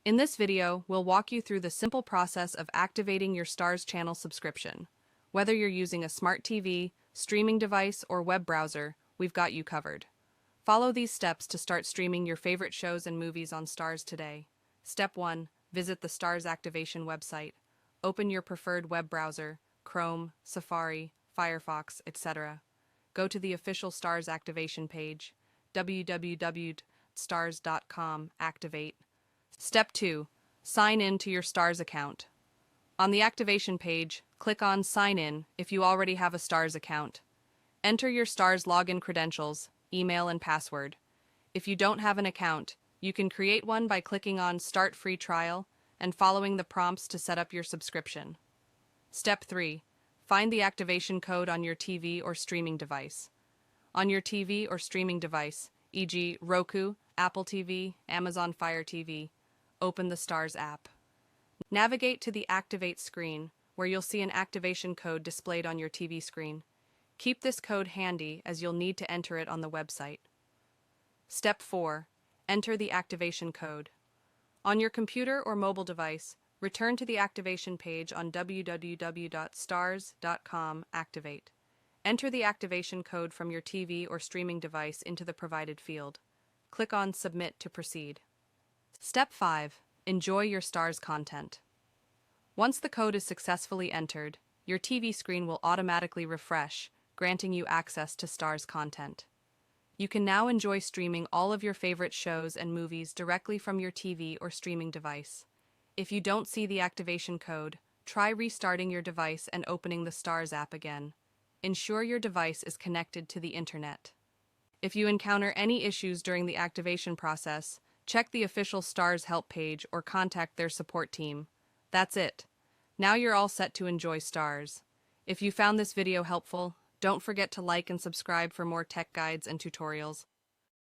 In this video, we'll walk you through the simple process of activating your Starz channel subscription. Whether you're using a smart TV, streaming device, or web browser, we've got you covered. Follow these steps to start streaming your favorite shows and movies on Starz today. Step 1. Visit the Starz activation website. Open your preferred web browser, Chrome, Safari, Firefox, etc. Go to the official Starz activation page, www.starz.com, activate. Step 2. Sign in to your Starz account. On the activation page, click on Sign In if you already have a Starz account. Enter your Starz login credentials, email and password. If you don't have an account, you can create one by clicking on Start Free Trial and following the prompts to set up your subscription. Step 3. Find the activation code on your TV or streaming device. On your TV or streaming device, e.g. Roku, Apple TV, Amazon Fire TV, open the Starz app. Navigate to the Activate screen, where you'll see an activation code displayed on your TV screen. Keep this code handy as you'll need to enter it on the website. Step 4. Enter the activation code. On your computer or mobile device, return to the activation page on www.starz.com, activate. Enter the activation code from your TV or streaming device into the provided field. Click on Submit to proceed. Step 5. Enjoy your Starz content. Once the code is successfully entered, your TV screen will automatically refresh, granting you access to Starz content. You can now enjoy streaming all of your favorite shows and movies directly from your TV or streaming device. If you don't see the activation code, try restarting your device and opening the Starz app again. Ensure your device is connected to the internet. If you encounter any issues during the activation process, check the official Starz help page or contact their support team. That's it. Now you're all set to enjoy Starz. If you found this video helpful, don't forget to like and subscribe for more tech guides and tutorials.